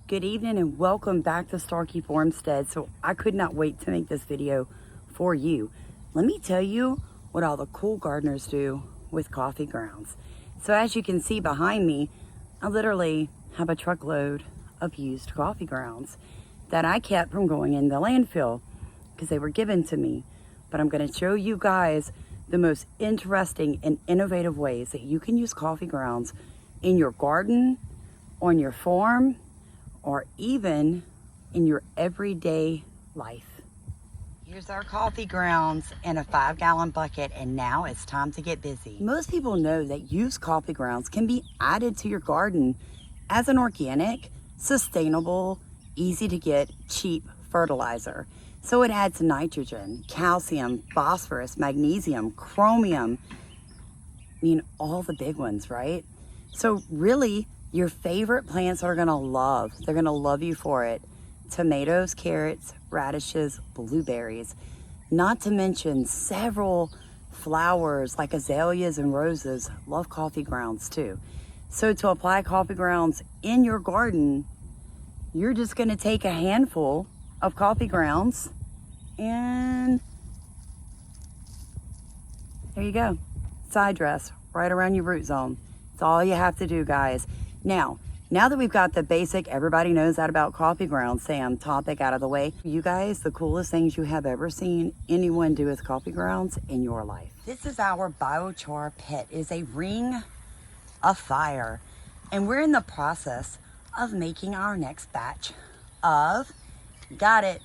Good evening and welcome back to Starkey Farmstead. So I could not wait to make this video for you. Let me tell you what all the cool gardeners do with coffee grounds. So as you can see behind me, I literally have a truckload of used coffee grounds that I kept from going in the landfill because they were given to me. But I'm going to show you guys the most interesting and innovative ways that you can use coffee grounds in your garden, on your farm, or even in your everyday life. Here's our coffee grounds in a 5-gallon bucket, and now it's time to get busy. Most people know that used coffee grounds can be added to your garden as an organic, sustainable, easy to get, cheap fertilizer. So it adds nitrogen, calcium, phosphorus, magnesium, chromium. I mean, all the big ones, right? So really, your favorite plants are gonna love. They're gonna love you for it. Tomatoes, carrots, radishes, blueberries. Not to mention several flowers like azaleas and roses love coffee grounds too. So to apply coffee grounds in your garden, you're just gonna take a handful of coffee grounds and there you go. Side dress right around your root zone. That's all you have to do, guys. Now that we've got the basic, everybody knows that about coffee grounds, Sam, topic out of the way, you guys, the coolest things you have ever seen anyone do with coffee grounds in your life. This is our biochar pit. It is a ring of fire. And we're in the process of making our next batch of, got it,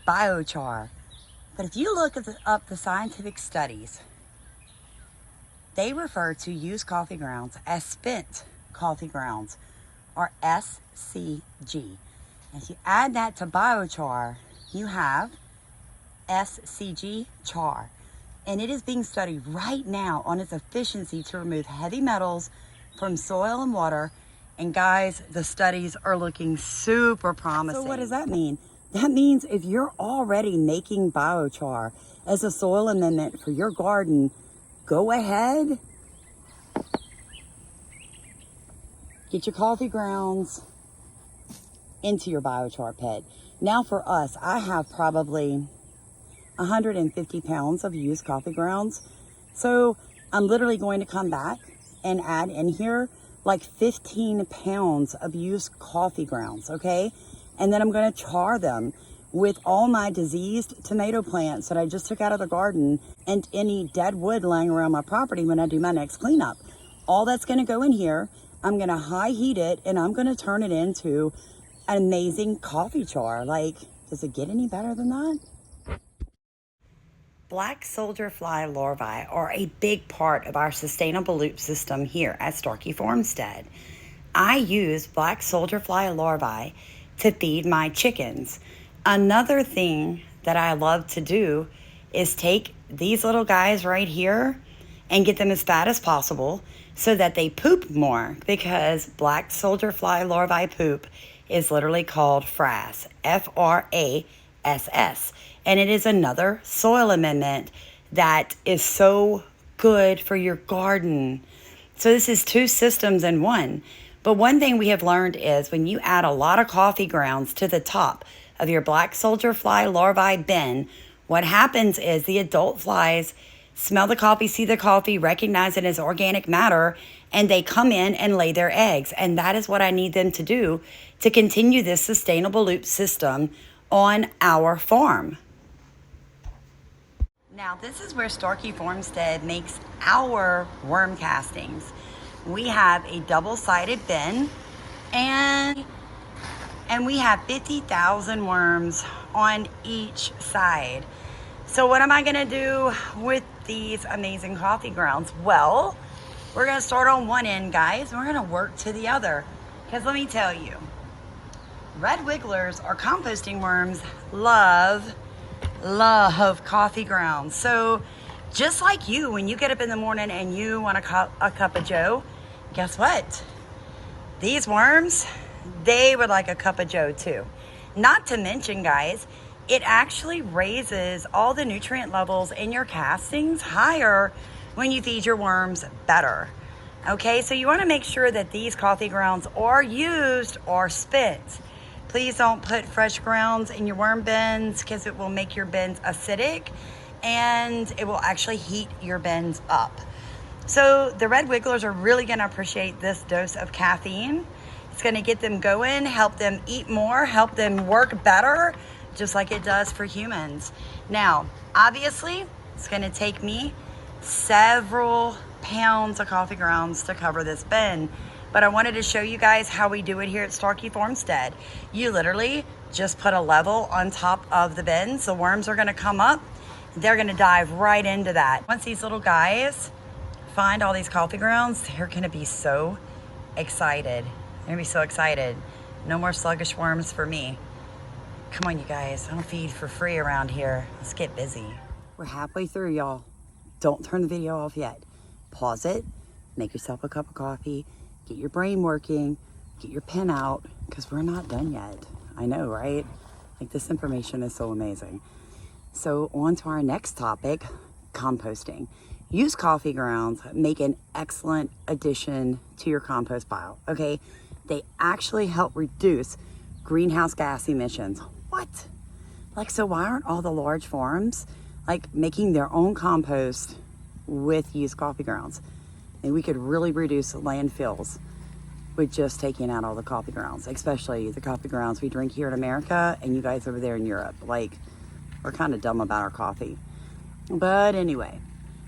biochar. But if you look up the scientific studies, they refer to used coffee grounds as spent coffee grounds, or SCG. If you add that to biochar, you have SCG char. And it is being studied right now on its efficiency to remove heavy metals from soil and water. And guys, the studies are looking super promising. So what does that mean? That means if you're already making biochar as a soil amendment for your garden, go ahead, get your coffee grounds into your biochar pit. Now for us, I have probably 150 pounds of used coffee grounds. So I'm literally going to come back and add in here like 15 pounds of used coffee grounds, okay? And then I'm gonna char them with all my diseased tomato plants that I just took out of the garden and any dead wood lying around my property when I do my next cleanup. All that's gonna go in here. I'm gonna high heat it and I'm gonna turn it into an amazing coffee char. Like, does it get any better than that? Black soldier fly larvae are a big part of our sustainable loop system here at Starkey Farmstead. I use black soldier fly larvae to feed my chickens. Another thing that I love to do is take these little guys right here and get them as fat as possible so that they poop more, because black soldier fly larvae poop is literally called frass, F-R-A-S-S. And it is another soil amendment that is so good for your garden. So this is two systems in one. But one thing we have learned is when you add a lot of coffee grounds to the top of your black soldier fly larvae bin, what happens is the adult flies smell the coffee, see the coffee, recognize it as organic matter, and they come in and lay their eggs. And that is what I need them to do to continue this sustainable loop system on our farm. Now, this is where Starkey Farmstead makes our worm castings. We have a double-sided bin, and we have 50,000 worms on each side. So what am I gonna do with these amazing coffee grounds? Well, we're gonna start on one end, guys, and we're gonna work to the other. Because let me tell you, red wigglers or composting worms love coffee grounds. So just like you, when you get up in the morning and you want a cup of joe, guess what? These worms, they would like a cup of joe too. Not to mention, guys, it actually raises all the nutrient levels in your castings higher when you feed your worms better. Okay, so you want to make sure that these coffee grounds are used or spent. Please don't put fresh grounds in your worm bins because it will make your bins acidic and it will actually heat your bins up. So the red wigglers are really gonna appreciate this dose of caffeine. It's gonna get them going, help them eat more, help them work better, just like it does for humans. Now, obviously, it's gonna take me several pounds of coffee grounds to cover this bin, but I wanted to show you guys how we do it here at Starkey Farmstead. You literally just put a level on top of the bin, so worms are gonna come up, they're gonna dive right into that. Once these little guys find all these coffee grounds, they're gonna be so excited. They're gonna be so excited. No more sluggish worms for me. Come on, you guys, I don't feed for free around here. Let's get busy. We're halfway through, y'all. Don't turn the video off yet. Pause it, make yourself a cup of coffee, get your brain working, get your pen out, because we're not done yet. I know, right? Like, this information is so amazing. So on to our next topic, composting. Use coffee grounds, make an excellent addition to your compost pile, okay? They actually help reduce greenhouse gas emissions. What? Like, so why aren't all the large farms like making their own compost with used coffee grounds? And we could really reduce landfills with just taking out all the coffee grounds, especially the coffee grounds we drink here in America and you guys over there in Europe. Like, we're kind of dumb about our coffee. But anyway,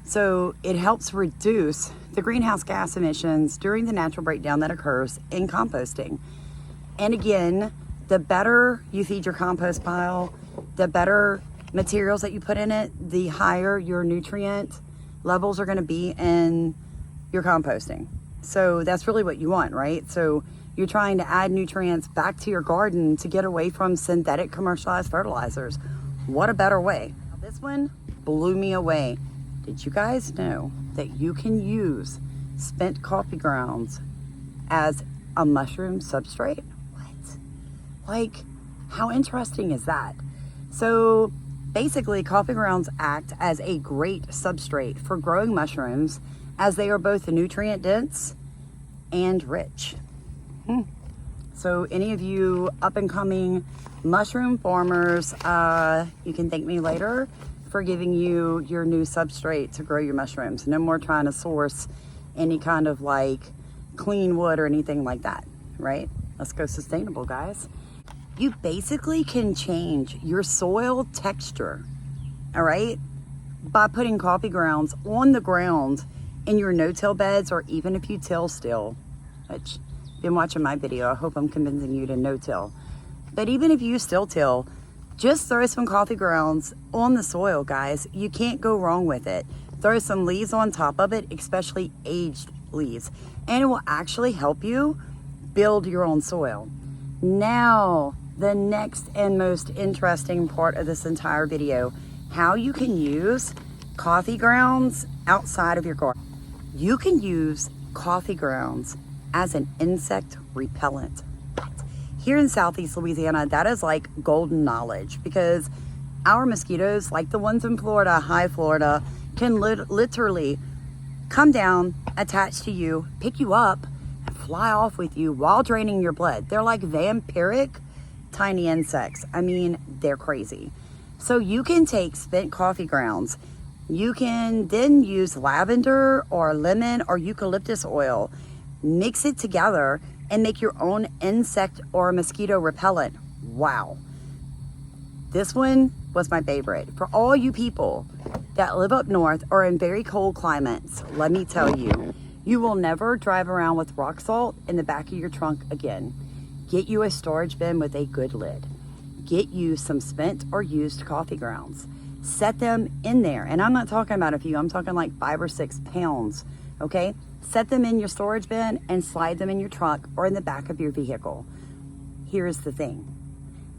so it helps reduce the greenhouse gas emissions during the natural breakdown that occurs in composting. And again, the better you feed your compost pile, the better materials that you put in it, the higher your nutrient levels are going to be in your composting. So that's really what you want, right? So you're trying to add nutrients back to your garden to get away from synthetic commercialized fertilizers. What a better way. This one blew me away. Did you guys know that you can use spent coffee grounds as a mushroom substrate? What? Like, how interesting is that? So basically, coffee grounds act as a great substrate for growing mushrooms as they are both nutrient dense and rich. So any of you up and coming mushroom farmers, you can thank me later for giving you your new substrate to grow your mushrooms. No more trying to source any kind of like clean wood or anything like that, right? Let's go sustainable, guys. You basically can change your soil texture, all right, by putting coffee grounds on the ground in your no-till beds, or even if you till still, which you've been watching my video, I hope I'm convincing you to no-till. But even if you still till, just throw some coffee grounds on the soil, guys. You can't go wrong with it. Throw some leaves on top of it, especially aged leaves, and it will actually help you build your own soil. Now, the next and most interesting part of this entire video, how you can use coffee grounds outside of your garden. You can use coffee grounds as an insect repellent. Here in Southeast Louisiana, that is like golden knowledge, because our mosquitoes, like the ones in Florida, high Florida, can literally come down, attach to you, pick you up, and fly off with you while draining your blood. They're like vampiric tiny insects. I mean, they're crazy. So you can take spent coffee grounds. You can then use lavender or lemon or eucalyptus oil, mix it together, and make your own insect or mosquito repellent. Wow. This one was my favorite. For all you people that live up north or in very cold climates, let me tell you, you will never drive around with rock salt in the back of your trunk again. Get you a storage bin with a good lid. Get you some spent or used coffee grounds. Set them in there. And I'm not talking about a few, I'm talking like 5 or 6 pounds, okay? Set them in your storage bin and slide them in your trunk or in the back of your vehicle. Here's the thing.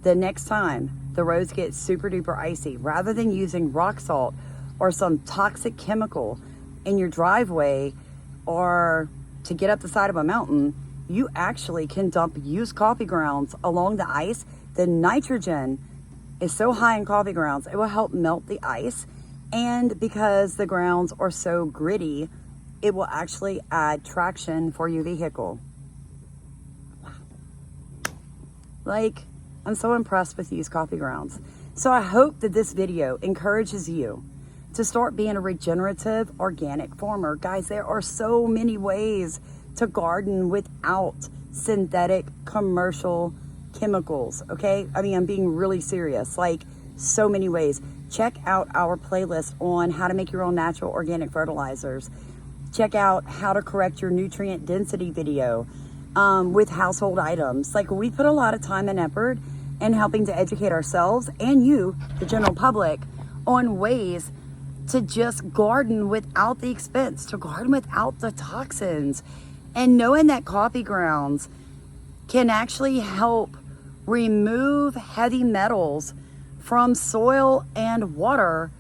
The next time the roads get super duper icy, rather than using rock salt or some toxic chemical in your driveway or to get up the side of a mountain, you actually can dump used coffee grounds along the ice. The nitrogen is so high in coffee grounds, it will help melt the ice. And because the grounds are so gritty, it will actually add traction for your vehicle. Wow. Like, I'm so impressed with these coffee grounds. So I hope that this video encourages you to start being a regenerative organic farmer. Guys, there are so many ways to garden without synthetic commercial chemicals, okay? I mean, I'm being really serious, like so many ways. Check out our playlist on how to make your own natural organic fertilizers. Check out how to correct your nutrient density video with household items. Like, we put a lot of time and effort in helping to educate ourselves and you, the general public, on ways to just garden without the expense, to garden without the toxins. And knowing that coffee grounds can actually help remove heavy metals from soil and water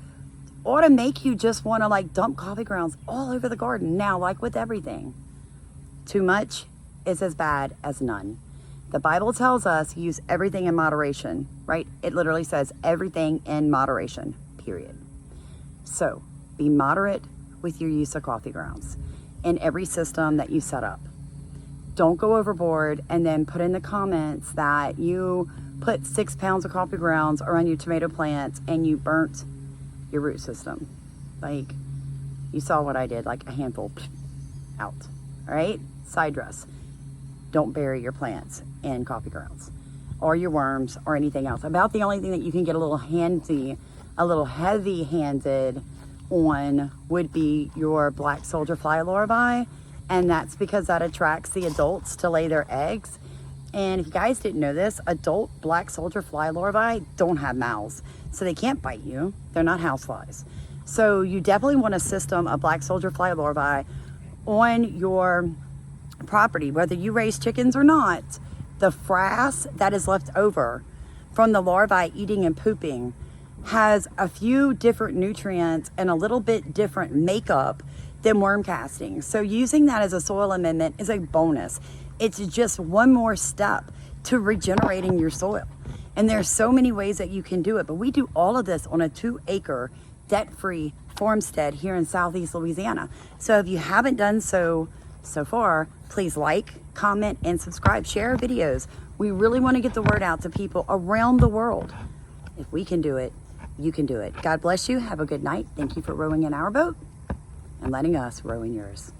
ought to make you just want to like dump coffee grounds all over the garden. Now, like with everything, too much is as bad as none. The Bible tells us use everything in moderation, right? It literally says everything in moderation, period. So be moderate with your use of coffee grounds in every system that you set up. Don't go overboard and then put in the comments that you put 6 pounds of coffee grounds around your tomato plants and you burnt your root system. Like, you saw what I did, like a handful out. All right, side dress. Don't bury your plants in coffee grounds or your worms or anything else. About the only thing that you can get a little heavy-handed on would be your black soldier fly larvae, and that's because that attracts the adults to lay their eggs. And if you guys didn't know this, adult black soldier fly larvae don't have mouths, so they can't bite you. They're not houseflies. So you definitely want a system of black soldier fly larvae on your property, whether you raise chickens or not. The frass that is left over from the larvae eating and pooping has a few different nutrients and a little bit different makeup than worm casting. So using that as a soil amendment is a bonus. It's just one more step to regenerating your soil. And there's so many ways that you can do it, but we do all of this on a 2-acre debt-free farmstead here in Southeast Louisiana. So if you haven't done so far, please like, comment, and subscribe. Share our videos. We really want to get the word out to people around the world. If we can do it, you can do it. God bless you. Have a good night. Thank you for rowing in our boat and letting us row in yours.